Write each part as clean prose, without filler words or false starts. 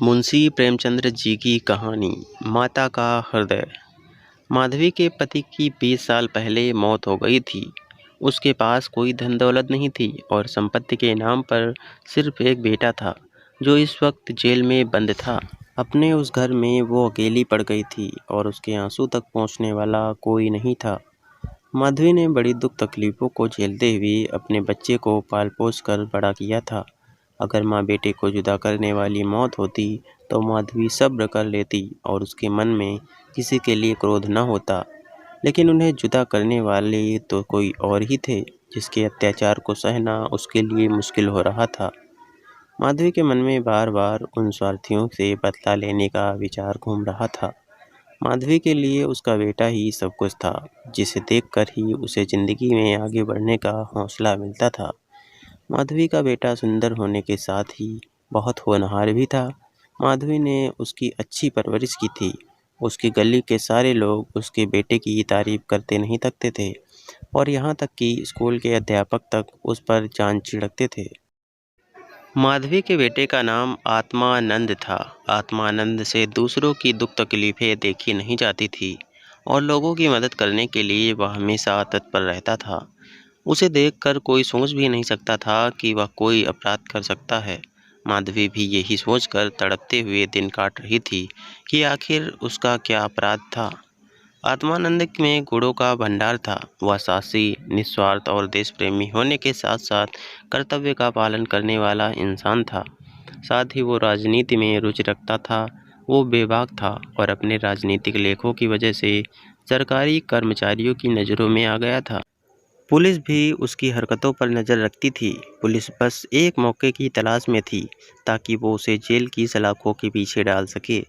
मुंशी प्रेमचंद्र जी की कहानी माता का हृदय। माधवी के पति की 20 साल पहले मौत हो गई थी। उसके पास कोई धन दौलत नहीं थी और संपत्ति के नाम पर सिर्फ एक बेटा था जो इस वक्त जेल में बंद था। अपने उस घर में वो अकेली पड़ गई थी और उसके आंसू तक पहुंचने वाला कोई नहीं था। माधवी ने बड़ी दुख तकलीफ़ों को झेलते हुए अपने बच्चे को पाल पोस कर बड़ा किया था। अगर माँ बेटे को जुदा करने वाली मौत होती तो माधवी सब्र कर लेती और उसके मन में किसी के लिए क्रोध न होता। लेकिन उन्हें जुदा करने वाले तो कोई और ही थे जिसके अत्याचार को सहना उसके लिए मुश्किल हो रहा था। माधवी के मन में बार बार उन स्वार्थियों से बदला लेने का विचार घूम रहा था। माधवी के लिए उसका बेटा ही सब कुछ था, जिसे देखकर ही उसे ज़िंदगी में आगे बढ़ने का हौसला मिलता था। माधवी का बेटा सुंदर होने के साथ ही बहुत होनहार भी था। माधवी ने उसकी अच्छी परवरिश की थी। उसकी गली के सारे लोग उसके बेटे की तारीफ करते नहीं थकते थे और यहाँ तक कि स्कूल के अध्यापक तक उस पर जान छिड़कते थे। माधवी के बेटे का नाम आत्मानंद था। आत्मानंद से दूसरों की दुख तकलीफ़ें देखी नहीं जाती थी और लोगों की मदद करने के लिए वह हमेशा तत्पर रहता था। उसे देखकर कोई सोच भी नहीं सकता था कि वह कोई अपराध कर सकता है। माधवी भी यही सोचकर तड़पते हुए दिन काट रही थी कि आखिर उसका क्या अपराध था। आत्मानंद में गुणों का भंडार था। वह साहसी, निस्वार्थ और देश प्रेमी होने के साथ साथ कर्तव्य का पालन करने वाला इंसान था। साथ ही वो राजनीति में रुचि रखता था। वो बेबाक था और अपने राजनीतिक लेखों की वजह से सरकारी कर्मचारियों की नज़रों में आ गया था। पुलिस भी उसकी हरकतों पर नज़र रखती थी। पुलिस बस एक मौके की तलाश में थी ताकि वो उसे जेल की सलाखों के पीछे डाल सके।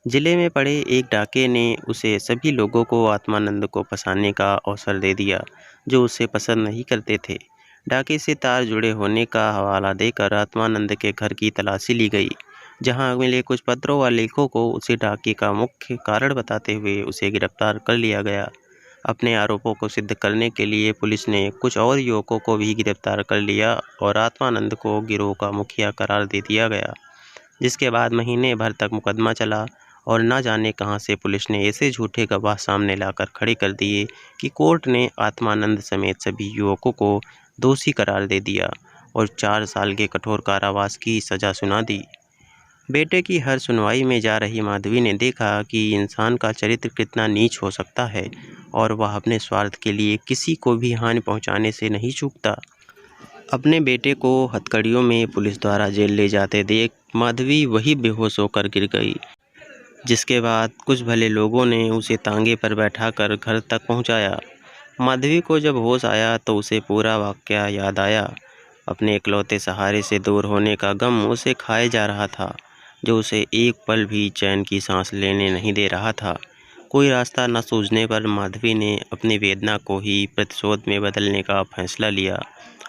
जिले में पड़े एक डाके ने उसे सभी लोगों को आत्मानंद को फंसाने का अवसर दे दिया जो उसे पसंद नहीं करते थे। डाके से तार जुड़े होने का हवाला देकर आत्मानंद के घर की तलाशी ली गई, जहां मिले कुछ पत्रों व लेखों को उसे डाके का मुख्य कारण बताते हुए उसे गिरफ्तार कर लिया गया। अपने आरोपों को सिद्ध करने के लिए पुलिस ने कुछ और युवकों को भी गिरफ्तार कर लिया और आत्मानंद को गिरोह का मुखिया करार दे दिया गया। जिसके बाद महीने भर तक मुकदमा चला और न जाने कहां से पुलिस ने ऐसे झूठे गवाह सामने लाकर खड़े कर दिए कि कोर्ट ने आत्मानंद समेत सभी युवकों को दोषी करार दे दिया और 4 साल के कठोर कारावास की सजा सुना दी। बेटे की हर सुनवाई में जा रही माधवी ने देखा कि इंसान का चरित्र कितना नीच हो सकता है और वह अपने स्वार्थ के लिए किसी को भी हानि पहुंचाने से नहीं चूकता। अपने बेटे को हथकड़ियों में पुलिस द्वारा जेल ले जाते देख माधवी वही बेहोश होकर गिर गई। जिसके बाद कुछ भले लोगों ने उसे तांगे पर बैठाकर घर तक पहुंचाया। माधवी को जब होश आया तो उसे पूरा वाकया याद आया। अपने इकलौते सहारे से दूर होने का गम उसे खाए जा रहा था, जो उसे एक पल भी चैन की सांस लेने नहीं दे रहा था। कोई रास्ता न सूझने पर माधवी ने अपनी वेदना को ही प्रतिशोध में बदलने का फैसला लिया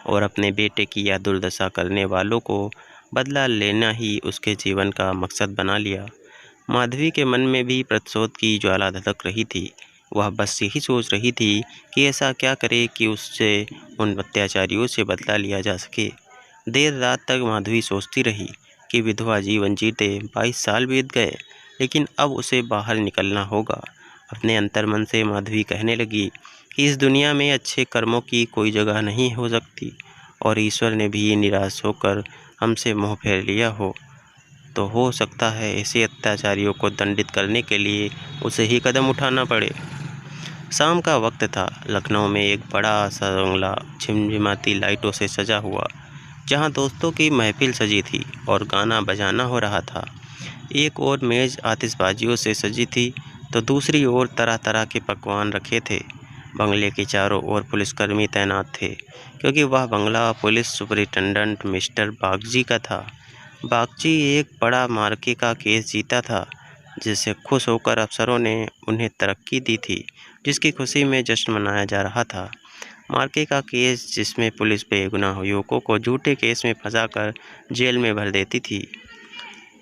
और अपने बेटे की यह दुर्दशा करने वालों को बदला लेना ही उसके जीवन का मकसद बना लिया। माधवी के मन में भी प्रतिशोध की ज्वाला धधक रही थी। वह बस यही सोच रही थी कि ऐसा क्या करे कि उससे उन अत्याचारियों से बदला लिया जा सके। देर रात तक माधवी सोचती रही कि विधवा जीवन जीते 22 साल बीत गए, लेकिन अब उसे बाहर निकलना होगा। अपने अंतर्मन से माधवी कहने लगी कि इस दुनिया में अच्छे कर्मों की कोई जगह नहीं हो सकती और ईश्वर ने भी निराश होकर हमसे मुँह फेर लिया तो हो सकता है ऐसे अत्याचारियों को दंडित करने के लिए उसे ही कदम उठाना पड़े। शाम का वक्त था। लखनऊ में एक बड़ा सा बंगला झिमझिमाती लाइटों से सजा हुआ, जहां दोस्तों की महफिल सजी थी और गाना बजाना हो रहा था। एक और मेज़ आतिशबाजियों से सजी थी तो दूसरी ओर तरह तरह के पकवान रखे थे। बंगले के चारों ओर पुलिसकर्मी तैनात थे, क्योंकि वह बंगला पुलिस सुपरिटेंडेंट मिस्टर बागची का था। बागची एक बड़ा मार्के का केस जीता था, जिससे खुश होकर अफसरों ने उन्हें तरक्की दी थी, जिसकी खुशी में जश्न मनाया जा रहा था। मार्के का केस जिसमें पुलिस बेगुनाह युवकों को झूठे केस में फंसाकर जेल में भर देती थी।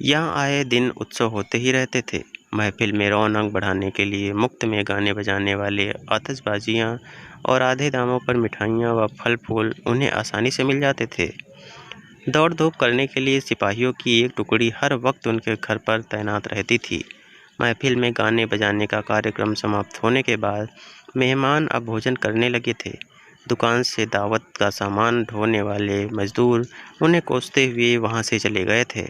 यहाँ आए दिन उत्सव होते ही रहते थे। महफिल में रौनक बढ़ाने के लिए मुफ्त में गाने बजाने वाले आतिशबाजियाँ और आधे दामों पर मिठाइयाँ व फल फूल उन्हें आसानी से मिल जाते थे। दौड़ धूप करने के लिए सिपाहियों की एक टुकड़ी हर वक्त उनके घर पर तैनात रहती थी। महफिल में गाने बजाने का कार्यक्रम समाप्त होने के बाद मेहमान अब भोजन करने लगे थे। दुकान से दावत का सामान ढोने वाले मजदूर उन्हें कोसते हुए वहां से चले गए थे।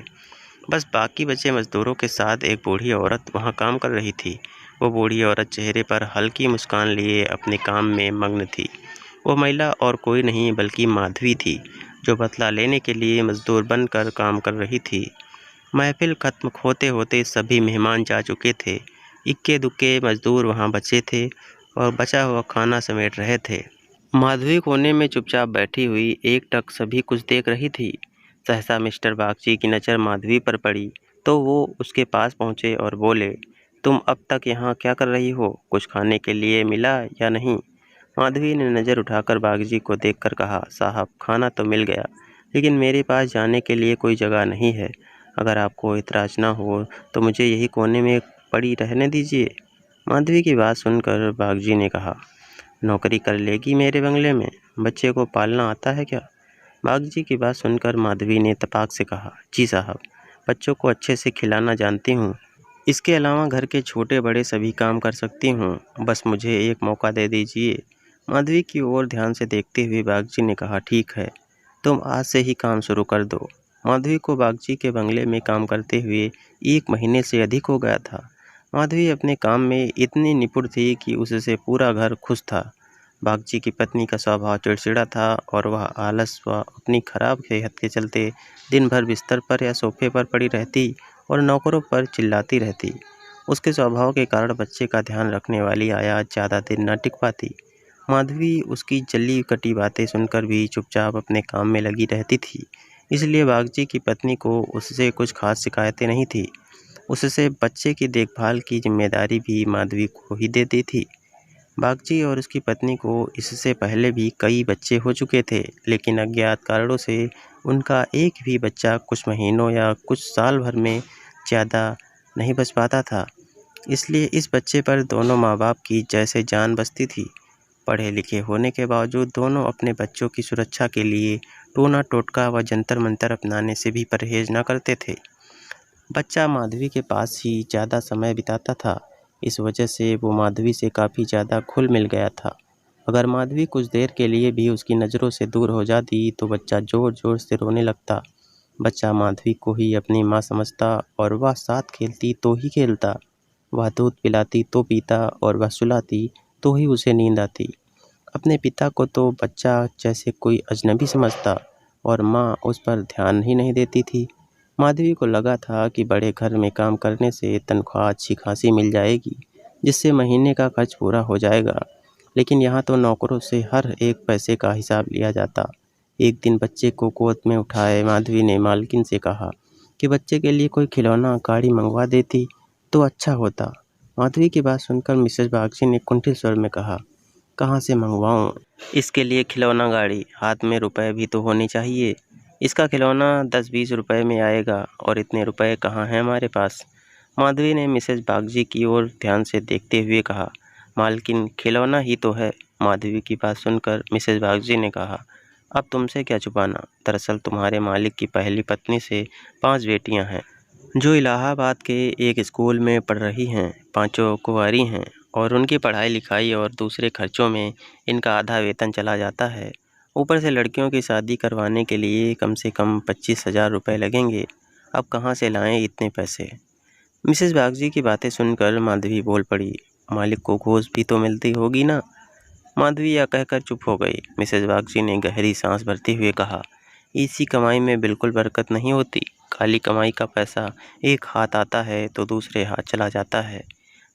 बस बाकी बचे मजदूरों के साथ एक बूढ़ी औरत वहां काम कर रही थी। वो बूढ़ी औरत चेहरे पर हल्की मुस्कान लिए अपने काम में मग्न थी। वो महिला और कोई नहीं बल्कि माधवी थी, जो बदला लेने के लिए मजदूर बनकर काम कर रही थी। महफिल खत्म होते होते सभी मेहमान जा चुके थे। इक्के दुक्के मजदूर वहां बचे थे और बचा हुआ खाना समेट रहे थे। माधवी कोने में चुपचाप बैठी हुई एकटक सभी कुछ देख रही थी। सहसा मिस्टर बागची की नज़र माधवी पर पड़ी तो वो उसके पास पहुंचे और बोले, तुम अब तक यहाँ क्या कर रही हो? कुछ खाने के लिए मिला या नहीं? माधवी ने नज़र उठाकर बागजी को देखकर कहा, साहब खाना तो मिल गया, लेकिन मेरे पास जाने के लिए कोई जगह नहीं है। अगर आपको इतराज ना हो तो मुझे यही कोने में पड़ी रहने दीजिए। माधवी की बात सुनकर बागजी ने कहा, नौकरी कर लेगी मेरे बंगले में? बच्चे को पालना आता है क्या? बागजी की बात सुनकर माधवी ने तपाक से कहा, जी साहब, बच्चों को अच्छे से खिलाना जानती हूँ। इसके अलावा घर के छोटे बड़े सभी काम कर सकती हूँ। बस मुझे एक मौका दे दीजिए। माधवी की ओर ध्यान से देखते हुए बागजी ने कहा, ठीक है, तुम आज से ही काम शुरू कर दो। माधवी को बागजी के बंगले में काम करते हुए 1 महीने से अधिक हो गया था। माधवी अपने काम में इतनी निपुण थी कि उससे पूरा घर खुश था। बागची की पत्नी का स्वभाव चिड़चिड़ा था और वह आलस व अपनी खराब सेहत के चलते दिन भर बिस्तर पर या सोफे पर पड़ी रहती और नौकरों पर चिल्लाती रहती। उसके स्वभाव के कारण बच्चे का ध्यान रखने वाली आया ज़्यादा दिन न टिक पाती। माधवी उसकी जली कटी बातें सुनकर भी चुपचाप अपने काम में लगी रहती थी, इसलिए बागची की पत्नी को उससे कुछ खास शिकायतें नहीं थी। उससे बच्चे की देखभाल की जिम्मेदारी भी माधवी को ही दे दी थी। बागची और उसकी पत्नी को इससे पहले भी कई बच्चे हो चुके थे, लेकिन अज्ञात कारणों से उनका एक भी बच्चा कुछ महीनों या कुछ साल भर में ज़्यादा नहीं बच पाता था। इसलिए इस बच्चे पर दोनों माँ बाप की जैसे जान बसती थी। पढ़े लिखे होने के बावजूद दोनों अपने बच्चों की सुरक्षा के लिए टोना टोटका व जंतर मंतर अपनाने से भी परहेज न करते थे। बच्चा माधवी के पास ही ज़्यादा समय बिताता था। इस वजह से वो माधवी से काफ़ी ज़्यादा घुल मिल गया था। अगर माधवी कुछ देर के लिए भी उसकी नज़रों से दूर हो जाती तो बच्चा ज़ोर ज़ोर से रोने लगता। बच्चा माधवी को ही अपनी माँ समझता और वह साथ खेलती तो ही खेलता, वह दूध पिलाती तो पीता और वह सुलाती तो ही उसे नींद आती। अपने पिता को तो बच्चा जैसे कोई अजनबी समझता और माँ उस पर ध्यान ही नहीं देती थी। माधवी को लगा था कि बड़े घर में काम करने से तनख्वाह अच्छी खासी मिल जाएगी, जिससे महीने का खर्च पूरा हो जाएगा, लेकिन यहाँ तो नौकरों से हर एक पैसे का हिसाब लिया जाता। एक दिन बच्चे को गोद में उठाए माधवी ने मालकिन से कहा कि बच्चे के लिए कोई खिलौना गाड़ी मंगवा देती तो अच्छा होता। माधवी की बात सुनकर मिसेज बागची ने कुंठित स्वर में कहा, कहाँ से मंगवाऊँ? इसके लिए खिलौना गाड़ी, हाथ में रुपए भी तो होने चाहिए। इसका खिलौना 10-20 रुपए में आएगा और इतने रुपए कहाँ हैं हमारे पास। माधवी ने मिसेज बागची की ओर ध्यान से देखते हुए कहा, मालकिन खिलौना ही तो है। माधवी की बात सुनकर मिसेज बागची ने कहा, अब तुमसे क्या छुपाना, दरअसल तुम्हारे मालिक की पहली पत्नी से 5 बेटियां हैं, जो इलाहाबाद के एक स्कूल में पढ़ रही हैं। पांचों कुंवारी हैं और उनकी पढ़ाई लिखाई और दूसरे खर्चों में इनका आधा वेतन चला जाता है। ऊपर से लड़कियों की शादी करवाने के लिए कम से कम 25,000 रुपये लगेंगे। अब कहाँ से लाएं इतने पैसे? मिसेज बागची की बातें सुनकर माधवी बोल पड़ी, मालिक को घूस भी तो मिलती होगी ना। माधवी यह कहकर चुप हो गई। मिसेज बागची ने गहरी सांस भरते हुए कहा, इसी कमाई में बिल्कुल बरकत नहीं होती। काली कमाई का पैसा एक हाथ आता है तो दूसरे हाथ चला जाता है।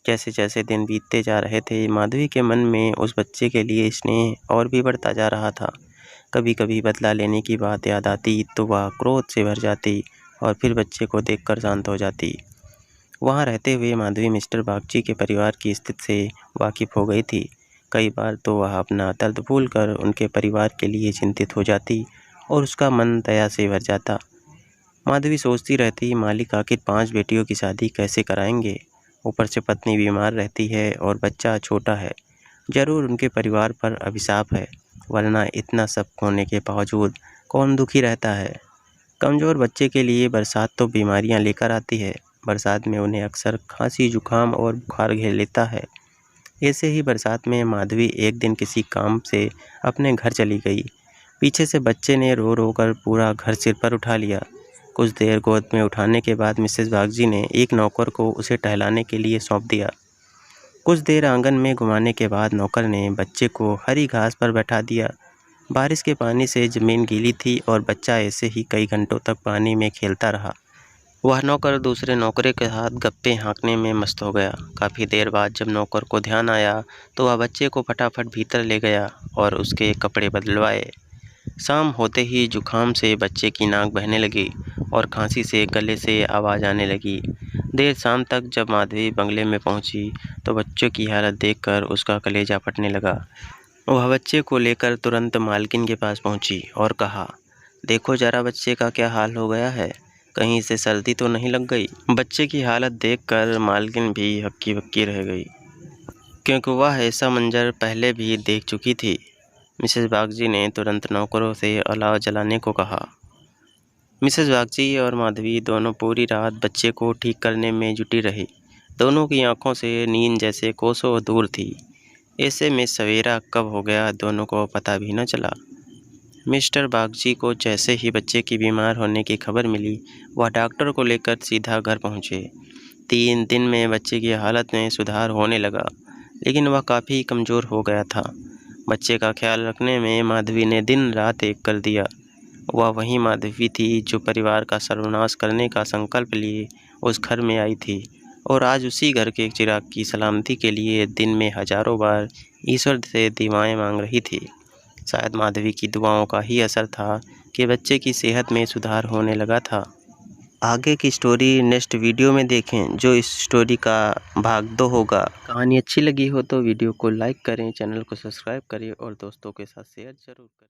जैसे जैसे दिन बीतते जा रहे थे, माधवी के मन में उस बच्चे के लिए स्नेह और भी बढ़ता जा रहा था। कभी कभी बदला लेने की बात याद आती तो वह क्रोध से भर जाती और फिर बच्चे को देखकर शांत हो जाती। वहाँ रहते हुए माधवी मिस्टर बागची के परिवार की स्थिति से वाकिफ हो गई थी। कई बार तो वह अपना दर्द भूलकर उनके परिवार के लिए चिंतित हो जाती और उसका मन दया से भर जाता। माधवी सोचती रहती, मालिक आखिर 5 बेटियों की शादी कैसे कराएंगे? ऊपर से पत्नी बीमार रहती है और बच्चा छोटा है। जरूर उनके परिवार पर अभिशाप है, वरना इतना सब होने के बावजूद कौन दुखी रहता है। कमज़ोर बच्चे के लिए बरसात तो बीमारियां लेकर आती है। बरसात में उन्हें अक्सर खांसी, जुकाम और बुखार घेर लेता है। ऐसे ही बरसात में माधवी एक दिन किसी काम से अपने घर चली गई। पीछे से बच्चे ने रो रो कर पूरा घर सिर पर उठा लिया। कुछ देर गोद में उठाने के बाद मिसेस बागजी ने एक नौकर को उसे टहलाने के लिए सौंप दिया। कुछ देर आंगन में घुमाने के बाद नौकर ने बच्चे को हरी घास पर बैठा दिया। बारिश के पानी से ज़मीन गीली थी और बच्चा ऐसे ही कई घंटों तक पानी में खेलता रहा। वह नौकर दूसरे नौकरे के साथ गप्पे हाँकने में मस्त हो गया। काफ़ी देर बाद जब नौकर को ध्यान आया तो वह बच्चे को फटाफट भीतर ले गया और उसके कपड़े बदलवाए। शाम होते ही जुकाम से बच्चे की नाक बहने लगी और खांसी से गले से आवाज़ आने लगी। देर शाम तक जब माधवी बंगले में पहुंची तो बच्चों की हालत देखकर उसका कलेजा फटने लगा। वह बच्चे को लेकर तुरंत मालकिन के पास पहुंची और कहा, देखो जरा बच्चे का क्या हाल हो गया है, कहीं इसे सर्दी तो नहीं लग गई। बच्चे की हालत देखकर मालकिन भी हक्की बक्की रह गई, क्योंकि वह ऐसा मंजर पहले भी देख चुकी थी। मिसेस बागजी ने तुरंत नौकरों से अलाव जलाने को कहा। मिसेस बागजी और माधवी दोनों पूरी रात बच्चे को ठीक करने में जुटी रही। दोनों की आंखों से नींद जैसे कोसों दूर थी। ऐसे में सवेरा कब हो गया दोनों को पता भी न चला। मिस्टर बागजी को जैसे ही बच्चे की बीमार होने की खबर मिली, वह डॉक्टर को लेकर सीधा घर पहुंचे। 3 दिन में बच्चे की हालत में सुधार होने लगा, लेकिन वह काफ़ी कमज़ोर हो गया था। बच्चे का ख्याल रखने में माधवी ने दिन रात एक कर दिया। वह वही माधवी थी जो परिवार का सर्वनाश करने का संकल्प लिए उस घर में आई थी और आज उसी घर के चिराग की सलामती के लिए दिन में हजारों बार ईश्वर से दुआएं मांग रही थी। शायद माधवी की दुआओं का ही असर था कि बच्चे की सेहत में सुधार होने लगा था। आगे की स्टोरी नेक्स्ट वीडियो में देखें, जो इस स्टोरी का भाग 2 होगा। कहानी अच्छी लगी हो तो वीडियो को लाइक करें, चैनल को सब्सक्राइब करें और दोस्तों के साथ शेयर जरूर करें।